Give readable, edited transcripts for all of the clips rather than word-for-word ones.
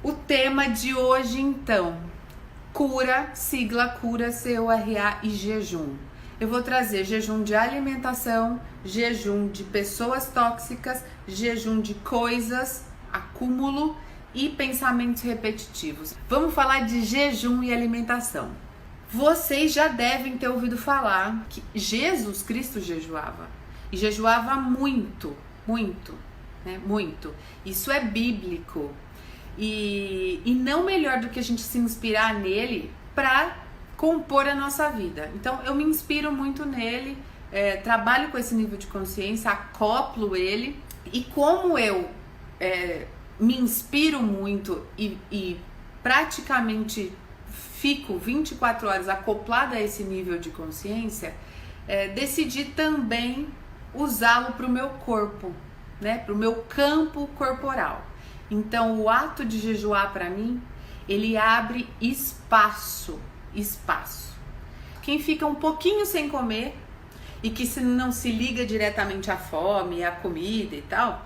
O tema de hoje, então, cura, sigla cura, CURA e jejum. Eu vou trazer jejum de alimentação, jejum de pessoas tóxicas, jejum de coisas, acúmulo e pensamentos repetitivos. Vamos falar de jejum e alimentação. Vocês já devem ter ouvido falar que Jesus Cristo jejuava. E jejuava muito, né? Muito. Isso é bíblico. E não melhor do que a gente se inspirar nele para compor a nossa vida. Então eu me inspiro muito nele, trabalho com esse nível de consciência, acoplo ele, e como eu me inspiro muito e praticamente fico 24 horas acoplada a esse nível de consciência, decidi também usá-lo para o meu corpo, né, para o meu campo corporal. Então o ato de jejuar para mim, ele abre espaço. Quem fica um pouquinho sem comer e que não se liga diretamente à fome, à comida e tal,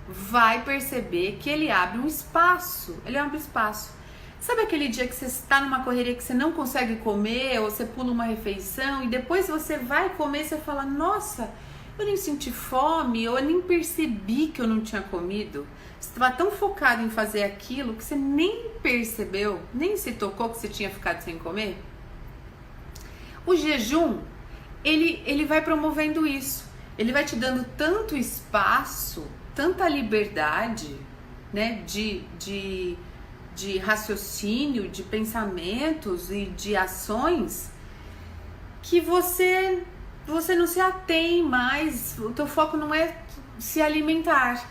vai perceber que ele abre um espaço, Sabe aquele dia que você está numa correria que você não consegue comer, ou você pula uma refeição e depois você vai comer e você fala, nossa, eu nem senti fome, eu nem percebi que eu não tinha comido. Você estava tão focado em fazer aquilo que você nem percebeu, nem se tocou que você tinha ficado sem comer. O jejum, ele vai promovendo isso. Ele vai te dando tanto espaço, tanta liberdade, né, de raciocínio, de pensamentos e de ações, que você não se atém mais. O teu foco não é se alimentar,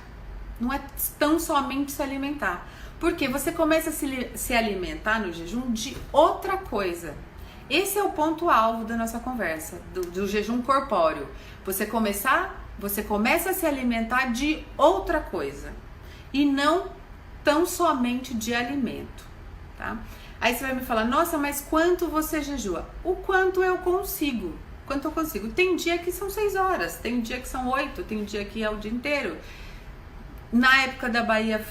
não é tão somente se alimentar, porque você começa a se alimentar no jejum de outra coisa. Esse é o ponto-alvo da nossa conversa, do jejum corpóreo. Você começa a se alimentar de outra coisa e não tão somente de alimento, tá? Aí você vai me falar, nossa, mas quanto você jejua? O quanto eu consigo. Tem dia que são 6 horas, tem dia que são 8, tem dia que é o dia inteiro. Na época da Bahia,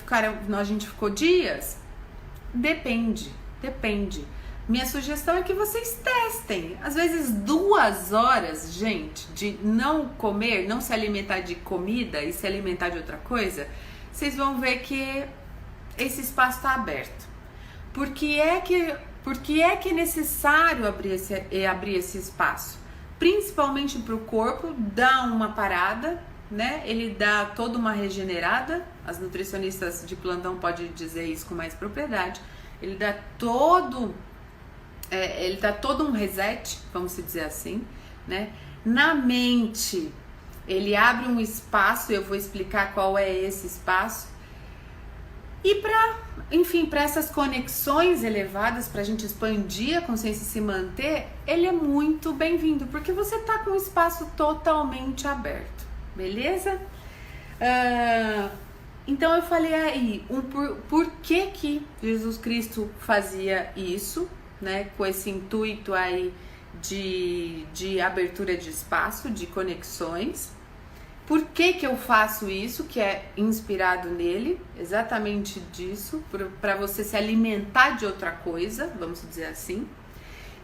a gente ficou dias? Depende. Minha sugestão é que vocês testem. Às vezes 2 horas, gente, de não comer, não se alimentar de comida e se alimentar de outra coisa, vocês vão ver que esse espaço está aberto. Por que é que é necessário abrir esse espaço? Principalmente para o corpo, dá uma parada, né? Ele dá toda uma regenerada. As nutricionistas de plantão podem dizer isso com mais propriedade. Ele dá todo um reset, vamos dizer assim, né? Na mente, ele abre um espaço, eu vou explicar qual é esse espaço. E para essas conexões elevadas, para a gente expandir a consciência e se manter, ele é muito bem-vindo, porque você está com o espaço totalmente aberto, beleza? Então eu falei aí, por que Jesus Cristo fazia isso, né? Com esse intuito aí de abertura de espaço, de conexões. Por que eu faço isso, que é inspirado nele, exatamente disso, para você se alimentar de outra coisa, vamos dizer assim.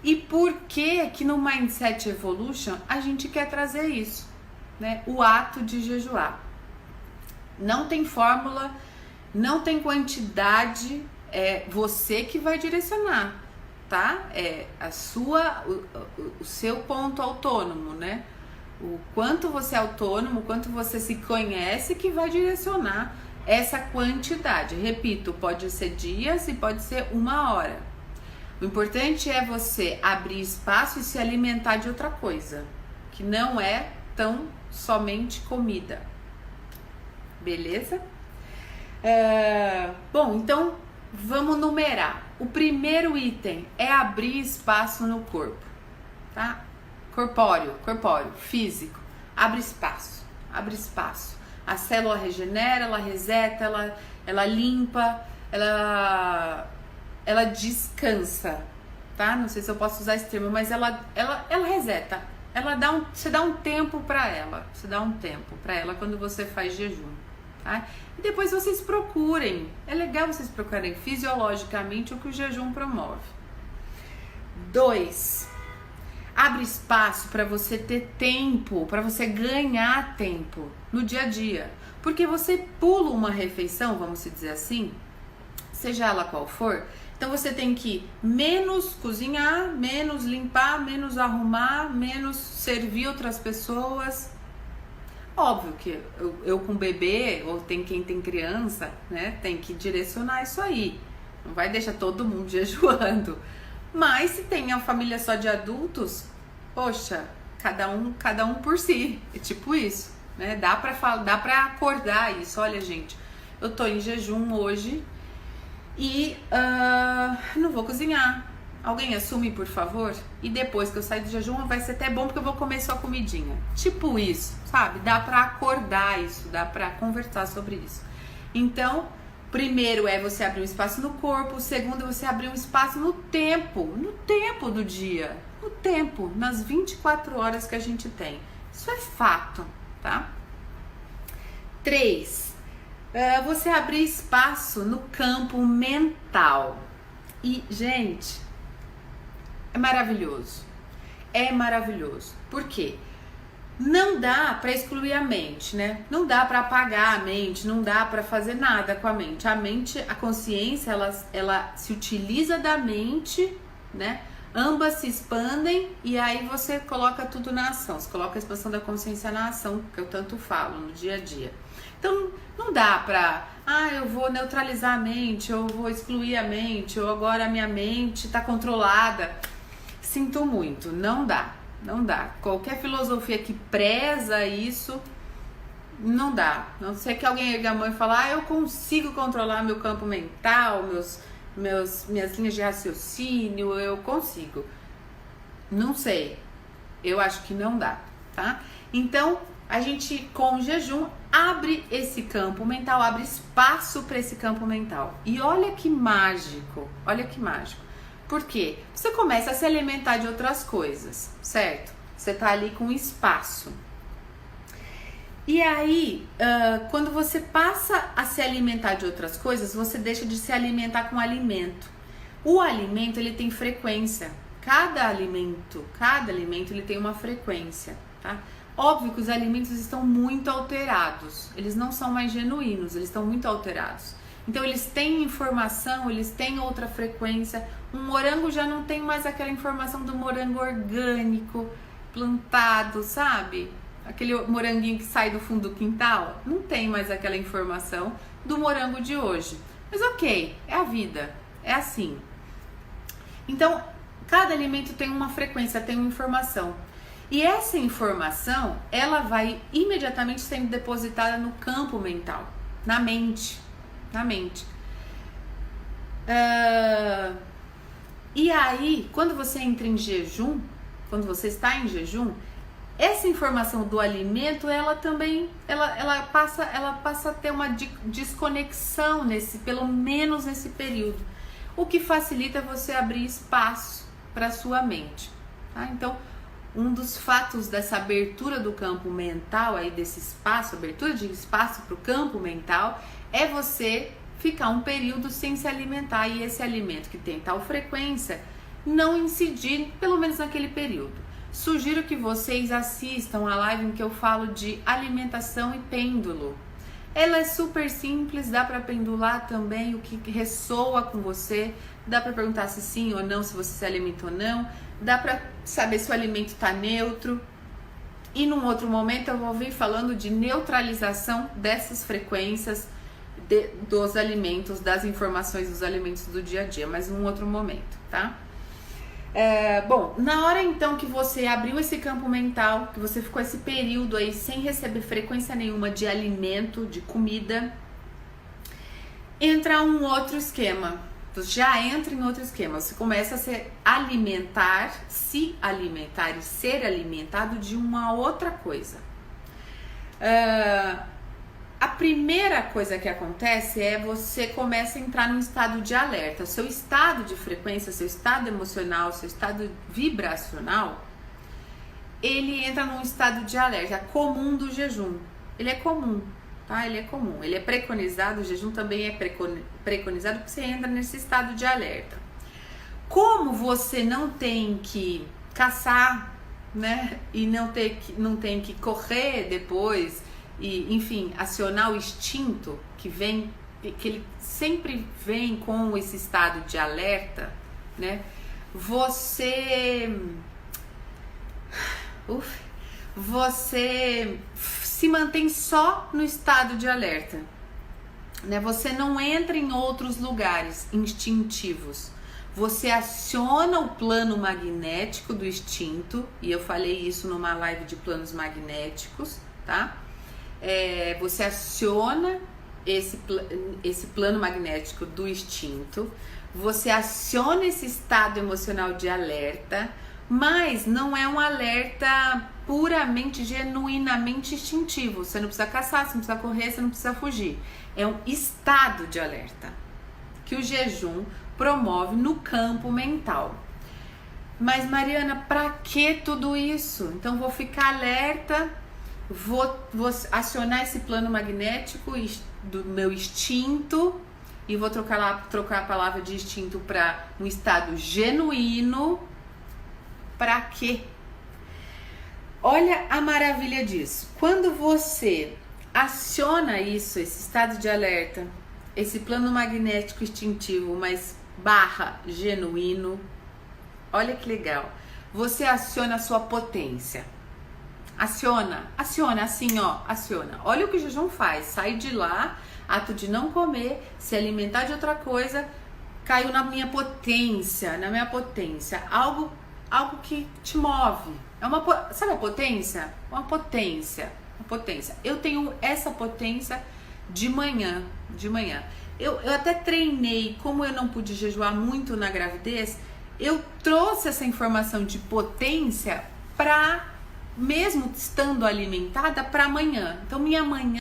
E por que no Mindset Evolution a gente quer trazer isso, né? O ato de jejuar. Não tem fórmula, não tem quantidade, é você que vai direcionar, tá? É o seu ponto autônomo, né? O quanto você é autônomo, o quanto você se conhece, que vai direcionar essa quantidade. Repito, pode ser dias e pode ser 1 hora. O importante é você abrir espaço e se alimentar de outra coisa, que não é tão somente comida. Beleza? Bom, então vamos numerar. O primeiro item é abrir espaço no corpo, tá? Corpóreo, físico. Abre espaço. A célula regenera, ela reseta, ela limpa, ela descansa, tá? Não sei se eu posso usar esse termo, mas ela reseta. Você dá um tempo para ela. Quando você faz jejum. tá? E depois vocês procurem, é legal vocês procurarem fisiologicamente o que o jejum promove. 2. Abre espaço para você ter tempo, para você ganhar tempo no dia a dia. Porque você pula uma refeição, vamos dizer assim, seja ela qual for, então você tem que menos cozinhar, menos limpar, menos arrumar, menos servir outras pessoas. Óbvio que eu com bebê, ou quem tem criança, né, tem que direcionar isso aí. Não vai deixar todo mundo jejuando. Mas se tem a família só de adultos, poxa, cada um por si. É tipo isso, né? Dá pra acordar isso. Olha, gente, eu tô em jejum hoje e não vou cozinhar. Alguém assume, por favor? E depois que eu sair do jejum vai ser até bom porque eu vou comer só comidinha. Tipo isso, sabe? Dá pra acordar isso, dá pra conversar sobre isso. Então, primeiro é você abrir um espaço no corpo, o segundo é você abrir um espaço no tempo do dia, no tempo, nas 24 horas que a gente tem. Isso é fato, tá? 3. Você abrir espaço no campo mental. E, gente, é maravilhoso. É maravilhoso. Por quê? Não dá para excluir a mente, né? Não dá para apagar a mente, não dá para fazer nada com a mente. A mente, a consciência, ela se utiliza da mente, né? Ambas se expandem e aí você coloca tudo na ação. Você coloca a expansão da consciência na ação, que eu tanto falo no dia a dia. Então, não dá pra, eu vou neutralizar a mente, eu vou excluir a mente, ou agora a minha mente tá controlada. Sinto muito, não dá. Não dá. Qualquer filosofia que preza isso, não dá. Não sei que alguém erga a mão e fala, eu consigo controlar meu campo mental, minhas linhas de raciocínio, eu consigo. Não sei. Eu acho que não dá, tá? Então, a gente, com o jejum, abre esse campo mental, abre espaço para esse campo mental. E olha que mágico, olha que mágico. Por quê? Você começa a se alimentar de outras coisas, certo? Você tá ali com espaço. E aí, quando você passa a se alimentar de outras coisas, você deixa de se alimentar com alimento. O alimento, ele tem frequência. Cada alimento, ele tem uma frequência, tá? Óbvio que os alimentos estão muito alterados. Eles não são mais genuínos, eles estão muito alterados. Então eles têm informação, eles têm outra frequência. Um morango já não tem mais aquela informação do morango orgânico, plantado, sabe? Aquele moranguinho que sai do fundo do quintal. Não tem mais aquela informação do morango de hoje. Mas ok, é a vida, é assim. Então, cada alimento tem uma frequência, tem uma informação. E essa informação, ela vai imediatamente sendo depositada no campo mental, na mente. E aí, quando você entra em jejum, quando você está em jejum, essa informação do alimento, ela também, ela passa a ter uma desconexão pelo menos nesse período, o que facilita você abrir espaço para sua mente, tá? Então, um dos fatos dessa abertura do campo mental, aí desse espaço, abertura de espaço para o campo mental, é você ficar um período sem se alimentar e esse alimento que tem tal frequência não incidir, pelo menos naquele período. Sugiro que vocês assistam a live em que eu falo de alimentação e pêndulo. Ela é super simples, dá para pendular também o que ressoa com você, dá para perguntar se sim ou não, se você se alimenta ou não, dá para saber se o alimento está neutro. E num outro momento eu vou vir falando de neutralização dessas frequências dos alimentos, das informações dos alimentos do dia a dia, mas num outro momento, tá? Bom, na hora então que você abriu esse campo mental, que você ficou esse período aí sem receber frequência nenhuma de alimento, de comida, entra um outro esquema. Você já entra em outro esquema. Você começa a se alimentar e ser alimentado de uma outra coisa. A primeira coisa que acontece é você começa a entrar num estado de alerta. Seu estado de frequência, seu estado emocional, seu estado vibracional, ele entra num estado de alerta comum do jejum. Ele é comum. tá? Ele é comum, ele é preconizado, o jejum também é preconizado porque você entra nesse estado de alerta. Como você não tem que caçar, né? E não tem que correr depois e, enfim, acionar o instinto que ele sempre vem com esse estado de alerta, né? Você se mantém só no estado de alerta, né? Você não entra em outros lugares instintivos. Você aciona o plano magnético do instinto, e eu falei isso numa live de planos magnéticos, tá? Você aciona esse plano magnético do instinto, você aciona esse estado emocional de alerta, mas não é um alerta puramente, genuinamente instintivo. Você não precisa caçar, você não precisa correr, você não precisa fugir. É um estado de alerta que o jejum promove no campo mental. Mas, Mariana, para que tudo isso? Então vou ficar alerta, vou acionar esse plano magnético do meu instinto e vou trocar a palavra de instinto para um estado genuíno. Para quê? Olha a maravilha disso. Quando você aciona isso, esse estado de alerta, esse plano magnético instintivo, mas genuíno, olha que legal. Você aciona a sua potência. Aciona assim, ó, aciona. Olha o que o jejum faz. Sai de lá, ato de não comer, se alimentar de outra coisa, caiu na minha potência, algo que te move. Sabe a potência? Uma potência. Eu tenho essa potência de manhã. Eu até treinei, como eu não pude jejuar muito na gravidez, eu trouxe essa informação de potência para, mesmo estando alimentada, para amanhã. Então minha manhã,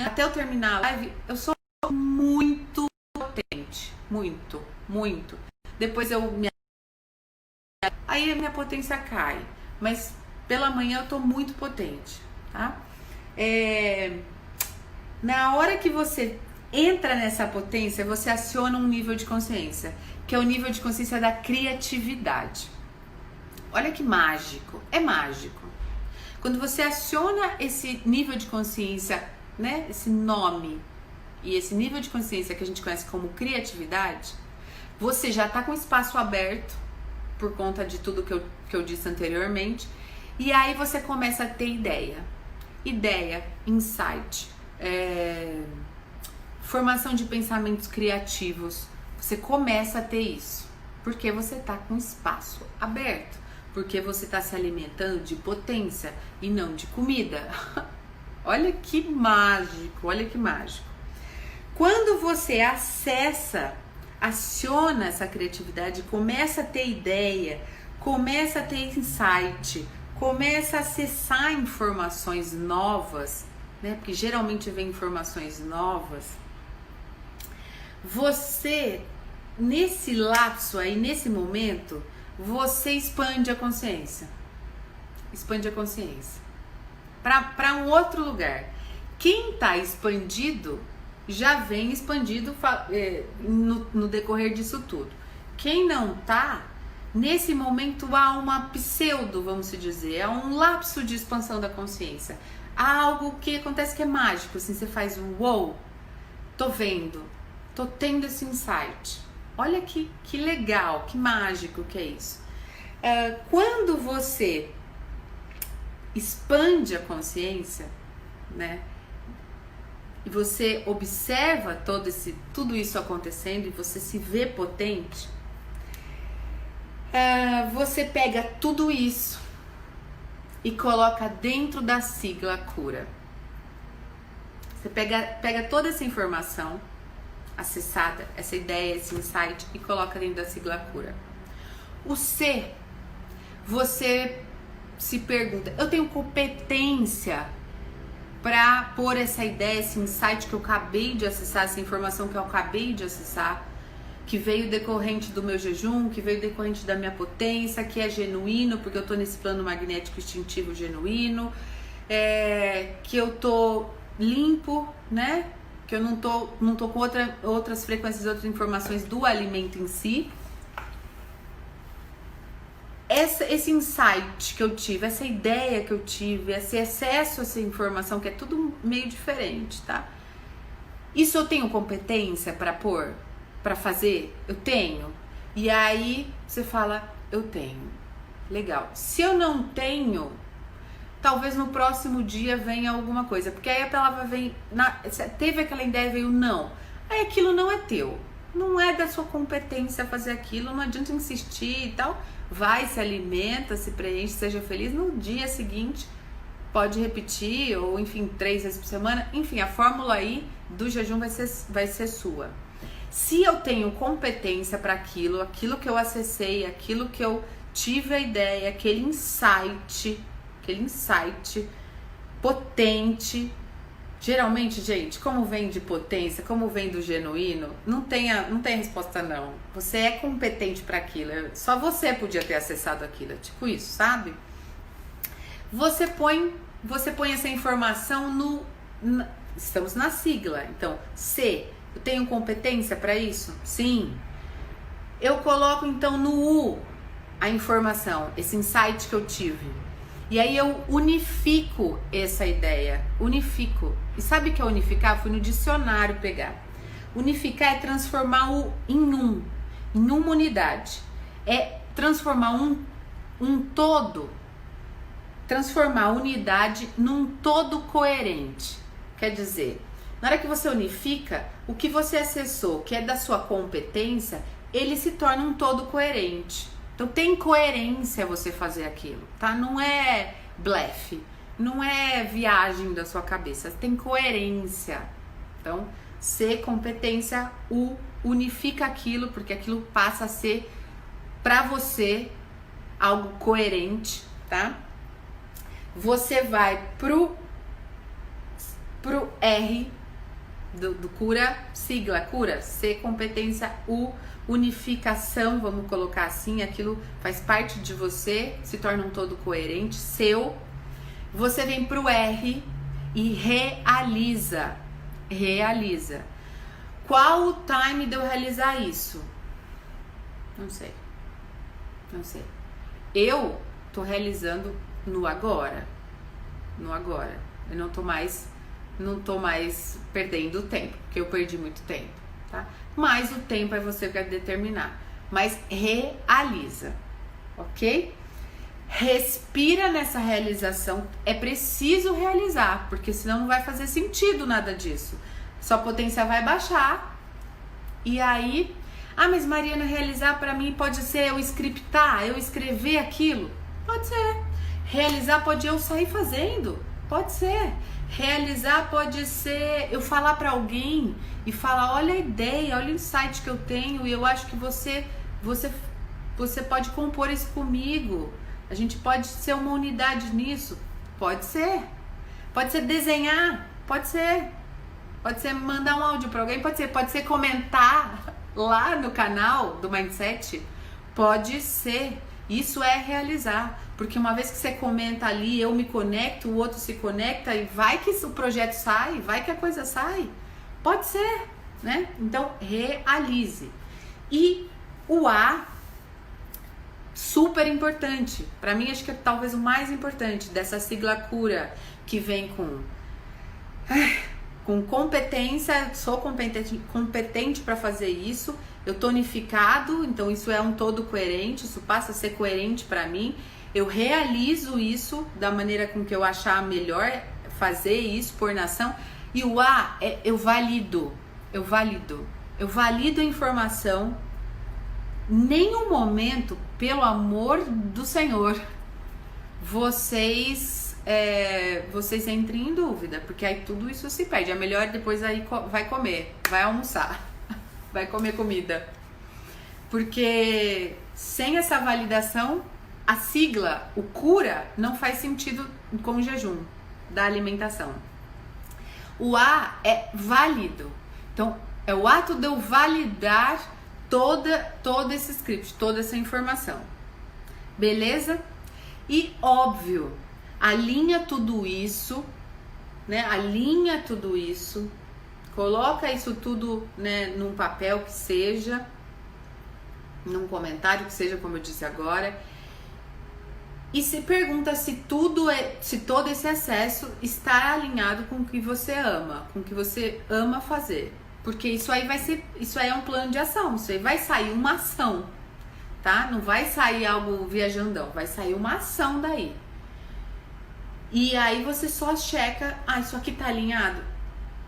até eu terminar a live, eu sou muito potente, muito. Depois aí a minha potência cai, mas pela manhã eu tô muito potente, tá? Na hora que você entra nessa potência, você aciona um nível de consciência, que é o nível de consciência da criatividade. Olha que mágico, é mágico. Quando você aciona esse nível de consciência, né, esse nome e esse nível de consciência que a gente conhece como criatividade, você já tá com o espaço aberto por conta de tudo que eu disse anteriormente, e aí você começa a ter ideia, insight, formação de pensamentos criativos. Você começa a ter isso, porque você tá com espaço aberto, porque você tá se alimentando de potência e não de comida. Olha que mágico. Quando você aciona essa criatividade, começa a ter ideia, começa a ter insight, começa a acessar informações novas, né? Porque geralmente vem informações novas. Você, nesse lapso aí, nesse momento, você expande a consciência. Para um outro lugar. Quem está expandido já vem expandido no decorrer disso tudo. Quem não tá, nesse momento há uma pseudo, vamos dizer, há um lapso de expansão da consciência. Há algo que acontece que é mágico, assim, você faz um wow, tô vendo, tô tendo esse insight. Olha que legal, que mágico que é isso. Quando você expande a consciência, né? E você observa tudo isso acontecendo e você se vê potente, você pega tudo isso e coloca dentro da sigla cura. Você pega toda essa informação acessada, essa ideia, esse insight, e coloca dentro da sigla cura. O C, você se pergunta, eu tenho competência para pôr essa ideia, esse insight que eu acabei de acessar, essa informação que eu acabei de acessar, que veio decorrente do meu jejum, que veio decorrente da minha potência, que é genuíno, porque eu tô nesse plano magnético instintivo genuíno, que eu tô limpo, né? Que eu não tô com outras frequências, outras informações do alimento em si. Esse insight que eu tive, essa ideia que eu tive, esse acesso a essa informação, que é tudo meio diferente, tá? Isso eu tenho competência para pôr, para fazer? Eu tenho. E aí você fala, eu tenho. Legal. Se eu não tenho, talvez no próximo dia venha alguma coisa. Porque aí a palavra vem, teve aquela ideia, veio não. Aí aquilo não é teu. Não é da sua competência fazer aquilo, não adianta insistir e tal. Vai, se alimenta, se preenche, seja feliz. No dia seguinte, pode repetir, ou enfim, 3 vezes por semana. Enfim, a fórmula aí do jejum vai ser sua. Se eu tenho competência para aquilo que eu acessei, aquilo que eu tive a ideia, aquele insight potente. Geralmente, gente, como vem de potência, como vem do genuíno, não tem resposta não. Você é competente para aquilo, só você podia ter acessado aquilo, tipo isso, sabe? Você põe essa informação estamos na sigla, então, C, eu tenho competência para isso? Sim. Eu coloco então no U a informação, esse insight que eu tive. E aí eu unifico essa ideia, unifico. E sabe o que é unificar? Fui no dicionário pegar. Unificar é transformar em uma unidade. É transformar um todo, transformar a unidade num todo coerente. Quer dizer, na hora que você unifica, o que você acessou, que é da sua competência, ele se torna um todo coerente. Então tem coerência você fazer aquilo, tá? Não é blefe, não é viagem da sua cabeça, tem coerência. Então, C, competência, U, unifica aquilo, porque aquilo passa a ser pra você algo coerente, tá? Você vai pro R do cura, sigla cura, C, competência, U, unificação, vamos colocar assim, aquilo faz parte de você, se torna um todo coerente, seu. Você vem pro R e realiza. Qual o time de eu realizar isso? Não sei. Eu tô realizando no agora. Eu não tô mais perdendo tempo, porque eu perdi muito tempo, tá? Mas o tempo é você que vai determinar. Mas realiza, ok? Respira nessa realização. É preciso realizar, porque senão não vai fazer sentido nada disso. Sua potência vai baixar. E aí, mas Mariana, realizar pra mim pode ser eu scriptar, eu escrever aquilo? Pode ser. Realizar pode eu sair fazendo? Pode ser. Realizar pode ser eu falar para alguém e falar, olha a ideia, olha o insight que eu tenho e eu acho que você pode compor isso comigo. A gente pode ser uma unidade nisso. Pode ser. Pode ser desenhar, pode ser. Pode ser mandar um áudio para alguém, pode ser comentar lá no canal do Mindset. Pode ser. Isso é realizar, porque uma vez que você comenta ali, eu me conecto, o outro se conecta e vai que o projeto sai, vai que a coisa sai. Pode ser, né? Então, realize. E o A, super importante. Para mim, acho que é talvez o mais importante dessa sigla cura, que vem com competência, sou competente para fazer isso. Eu tô unificado, então isso é um todo coerente, isso passa a ser coerente para mim. Eu realizo isso da maneira com que eu achar melhor fazer isso por nação. E o A é eu valido a informação. Nenhum momento, pelo amor do Senhor, vocês entrem em dúvida, porque aí tudo isso se perde. É melhor depois aí vai comer, vai almoçar. Vai comer comida. Porque sem essa validação, a sigla, o cura, não faz sentido com o jejum da alimentação. O A é válido. Então, é o ato de eu validar todo esse script, toda essa informação. Beleza? E óbvio, alinha tudo isso né? Alinha tudo isso, coloca isso tudo, né, num papel que seja, num comentário que seja, como eu disse agora, e se pergunta se todo esse acesso está alinhado com o que você ama, com o que você ama fazer. Porque isso aí é um plano de ação, isso aí vai sair uma ação, tá? Não vai sair algo viajandão, vai sair uma ação daí. E aí você só checa, isso aqui tá alinhado?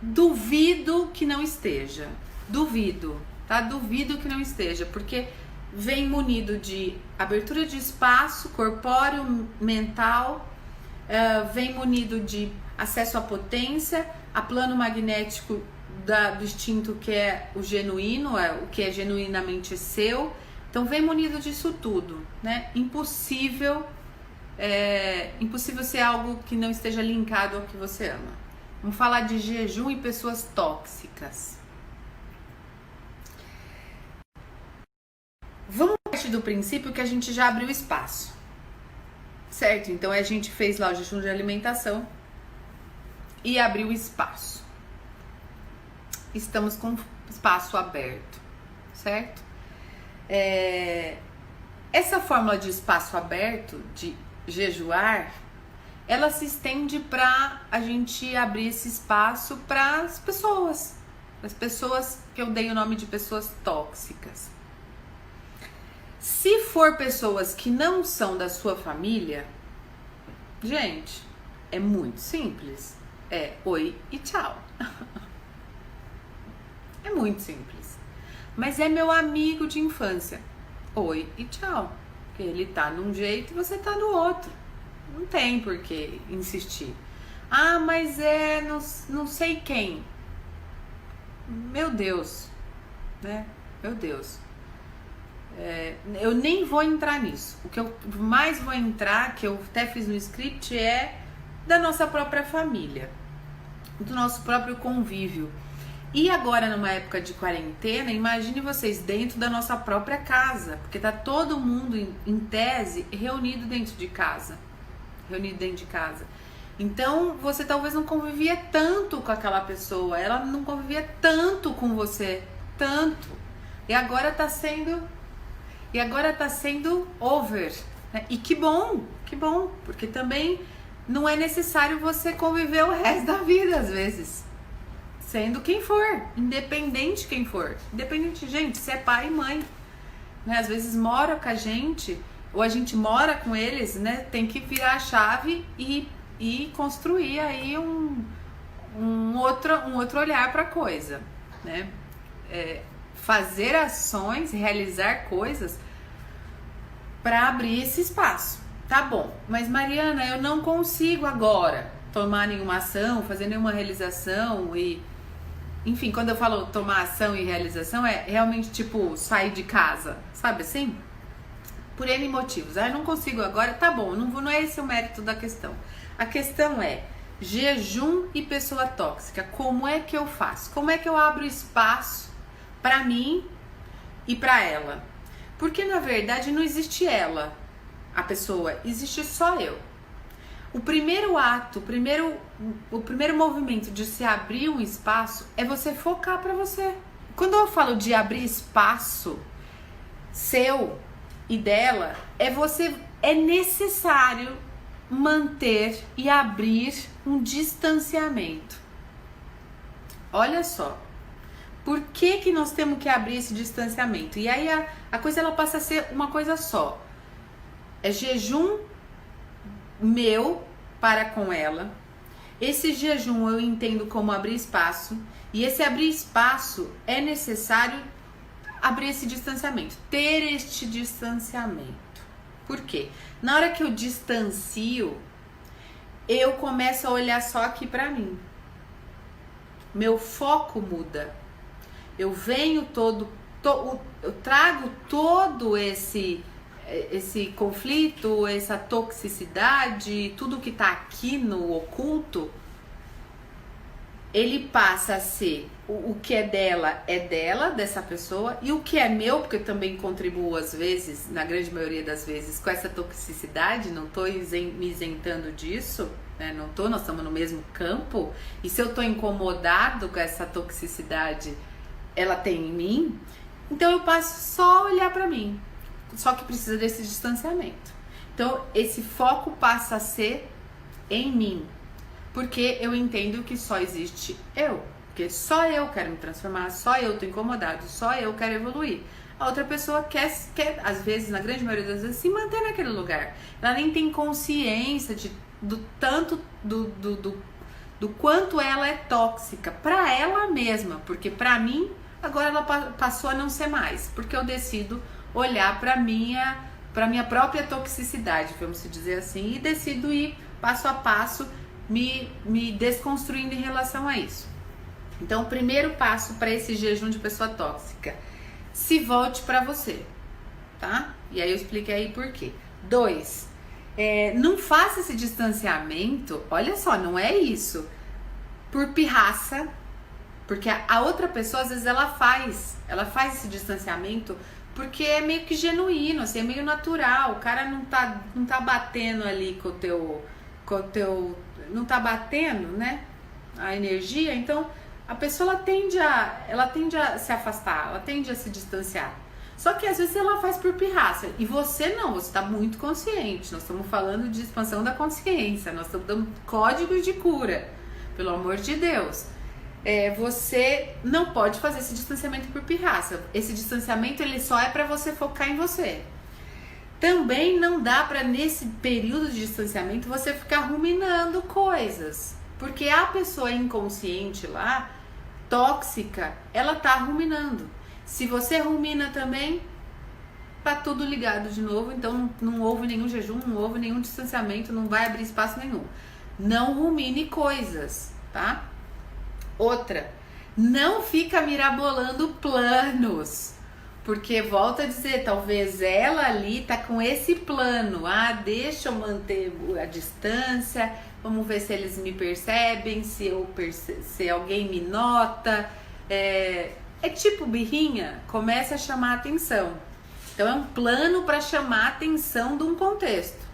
Duvido que não esteja, duvido, tá? Duvido que não esteja, porque vem munido de abertura de espaço corpóreo, mental, vem munido de acesso à potência, a plano magnético do instinto, que é o genuíno, o que é genuinamente seu. Então vem munido disso tudo, né? Impossível ser algo que não esteja linkado ao que você ama. Vamos falar de jejum e pessoas tóxicas. Vamos partir do princípio que a gente já abriu espaço, certo? Então a gente fez lá o jejum de alimentação e abriu espaço. Estamos com espaço aberto, certo? Essa fórmula de espaço aberto, de jejuar, ela se estende para a gente abrir esse espaço para as pessoas que eu dei o nome de pessoas tóxicas. Se for pessoas que não são da sua família, gente, é muito simples. É oi e tchau. É muito simples. Mas é meu amigo de infância. Oi e tchau. Porque ele tá num jeito e você tá no outro. Não tem por que insistir. Mas não sei quem. Meu Deus, né? Meu Deus. Eu nem vou entrar nisso. O que eu mais vou entrar, que eu até fiz no script, é da nossa própria família, do nosso próprio convívio. E agora, numa época de quarentena, imagine vocês dentro da nossa própria casa, porque tá todo mundo, em tese, reunido dentro de casa. Então, você talvez não convivia tanto com aquela pessoa, ela não convivia tanto com você, tanto. E agora tá sendo over, né? E que bom, porque também não é necessário você conviver o resto da vida, às vezes. Sendo quem for, independente quem for. Independente, gente, se é pai e mãe, né? Às vezes mora com a gente, ou a gente mora com eles, né? Tem que virar a chave e construir aí um outro olhar para a coisa, né? Fazer ações, realizar coisas para abrir esse espaço. Tá bom, mas Mariana, eu não consigo agora tomar nenhuma ação, fazer nenhuma realização e... Enfim, quando eu falo tomar ação e realização, é realmente tipo sair de casa, sabe assim? Por N motivos. Eu não consigo agora, tá bom, não é esse o mérito da questão. A questão é jejum e pessoa tóxica. Como é que eu faço? Como é que eu abro espaço pra mim e pra ela? Porque na verdade não existe ela, a pessoa, existe só eu. O primeiro ato, o primeiro movimento de se abrir um espaço é você focar pra você. Quando eu falo de abrir espaço seu e dela, é necessário manter e abrir um distanciamento. Olha só, por que nós temos que abrir esse distanciamento? E aí a coisa ela passa a ser uma coisa só. É jejum meu para com ela. Esse jejum eu entendo como abrir espaço, e esse abrir espaço é necessário abrir esse distanciamento, ter este distanciamento. Por quê? Na hora que eu distancio, eu começo a olhar só aqui pra mim. Meu foco muda. Eu venho eu trago todo esse conflito, essa toxicidade, tudo que tá aqui no oculto, ele passa a ser o que é dela, dessa pessoa, e o que é meu, porque eu também contribuo às vezes, na grande maioria das vezes, com essa toxicidade, não tô me isentando disso, né? Nós estamos no mesmo campo, e se eu tô incomodado com essa toxicidade, ela tem em mim, então eu passo só a olhar pra mim, só que precisa desse distanciamento. Então esse foco passa a ser em mim, porque eu entendo que só existe eu, porque só eu quero me transformar, só eu tô incomodado, só eu quero evoluir. A outra pessoa quer, às vezes, na grande maioria das vezes, se manter naquele lugar. Ela nem tem consciência do quanto ela é tóxica para ela mesma, porque para mim agora ela passou a não ser mais, porque eu decido olhar para minha própria toxicidade, vamos dizer assim, e decido ir passo a passo me desconstruindo em relação a isso. Então, o primeiro passo para esse jejum de pessoa tóxica: se volte para você, tá? E aí eu expliquei aí por quê. 2, não faça esse distanciamento, olha só, não é isso, por pirraça, porque a outra pessoa, às vezes, ela faz esse distanciamento porque é meio que genuíno, assim, é meio natural, o cara não tá batendo ali com o teu, não tá batendo, né, a energia, então a pessoa ela tende a se afastar, ela tende a se distanciar. Só que às vezes ela faz por pirraça. E você não, você está muito consciente. Nós estamos falando de expansão da consciência. Nós estamos dando códigos de cura. Pelo amor de Deus. Você não pode fazer esse distanciamento por pirraça. Esse distanciamento ele só é para você focar em você. Também não dá para, nesse período de distanciamento, você ficar ruminando coisas. Porque a pessoa inconsciente lá, tóxica, ela tá ruminando. Se você rumina também, tá tudo ligado de novo, então não houve nenhum jejum, não houve nenhum distanciamento, não vai abrir espaço nenhum. Não rumine coisas, tá? Outra, não fica mirabolando planos, porque volto a dizer, talvez ela ali tá com esse plano, deixa eu manter a distância, vamos ver se eles me percebem, se alguém me nota. É tipo birrinha, começa a chamar a atenção. Então é um plano para chamar a atenção de um contexto,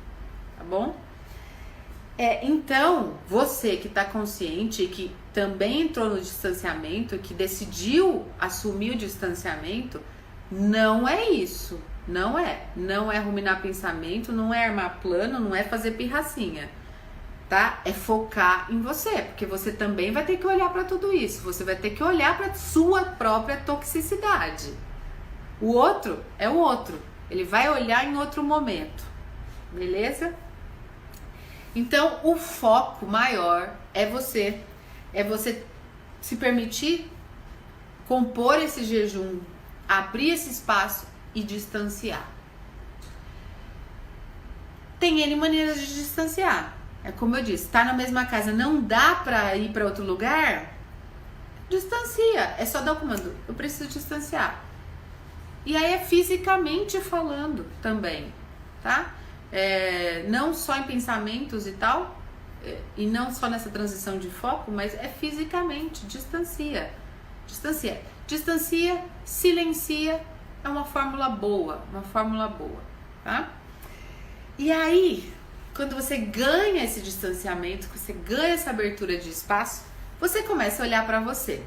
tá bom? Então, você que está consciente, que também entrou no distanciamento, que decidiu assumir o distanciamento, não é isso, não é ruminar pensamento, não é armar plano, não é fazer pirracinha. Tá? É focar em você, porque você também vai ter que olhar para tudo isso. Você vai ter que olhar para sua própria toxicidade. O outro é o outro. Ele vai olhar em outro momento. Beleza? Então, o foco maior é você se permitir compor esse jejum, abrir esse espaço e distanciar. Tem N maneiras de distanciar. É como eu disse, tá na mesma casa, não dá pra ir pra outro lugar, distancia. É só dar o comando, eu preciso distanciar. E aí é fisicamente falando também, tá? Não só em pensamentos e tal, e não só nessa transição de foco, mas é fisicamente, distancia, silencia, é uma fórmula boa, tá? E aí, quando você ganha esse distanciamento, você ganha essa abertura de espaço, você começa a olhar para você.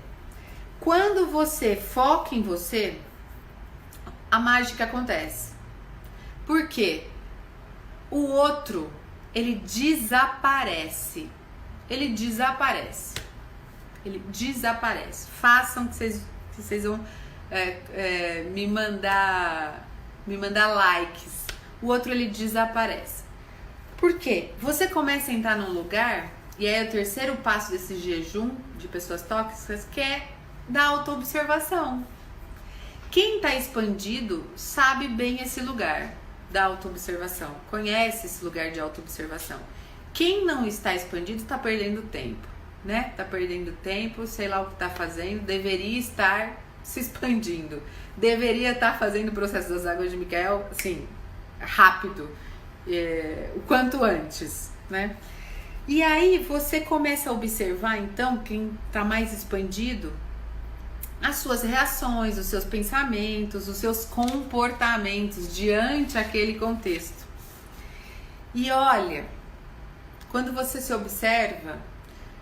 Quando você foca em você, a mágica acontece. Por quê? O outro, ele desaparece. Façam que vocês vão me mandar likes. O outro, ele desaparece. Por quê? Você começa a entrar num lugar, e aí é o terceiro passo desse jejum de pessoas tóxicas, que é da autoobservação. Quem está expandido sabe bem esse lugar da autoobservação, conhece esse lugar de autoobservação. Quem não está expandido está perdendo tempo, né? Está perdendo tempo, sei lá o que está fazendo, deveria estar se expandindo, deveria estar fazendo o processo das águas de Micael, assim, rápido, o quanto antes, né? E aí você começa a observar, então, quem está mais expandido, as suas reações, os seus pensamentos, os seus comportamentos diante daquele contexto. E olha, quando você se observa,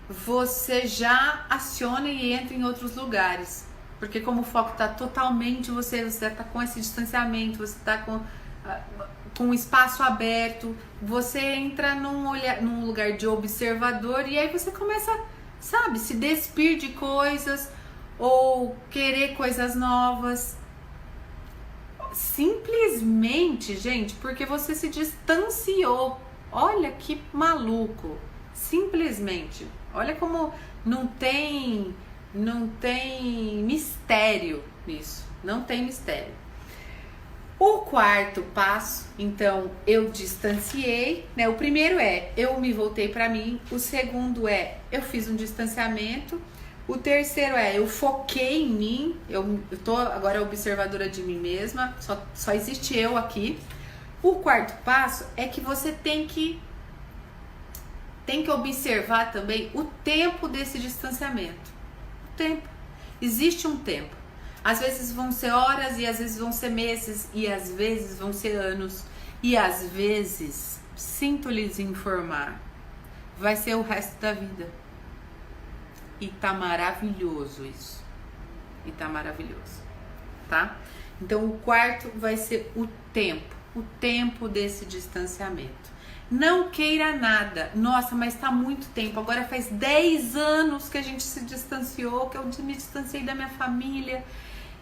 você já aciona e entra em outros lugares. Porque como o foco está totalmente você está com esse distanciamento, você está com um espaço aberto, você entra num lugar de observador e aí você começa, sabe, se despir de coisas ou querer coisas novas. Simplesmente, gente, porque você se distanciou. Olha que maluco. Simplesmente. Olha como não tem mistério nisso. Não tem mistério. O quarto passo, então, eu distanciei, né? O primeiro é eu me voltei para mim. O segundo é eu fiz um distanciamento. O terceiro é eu foquei em mim. Eu tô agora observadora de mim mesma. Só existe eu aqui. O quarto passo é que você tem que observar também o tempo desse distanciamento. O tempo. Existe um tempo. Às vezes vão ser horas e às vezes vão ser meses e às vezes vão ser anos e às vezes, sinto lhes informar, vai ser o resto da vida. E tá maravilhoso isso. E tá maravilhoso, tá? Então o quarto vai ser o tempo desse distanciamento. Não queira nada. Nossa, mas tá muito tempo. Agora faz 10 anos que a gente se distanciou, que eu me distanciei da minha família.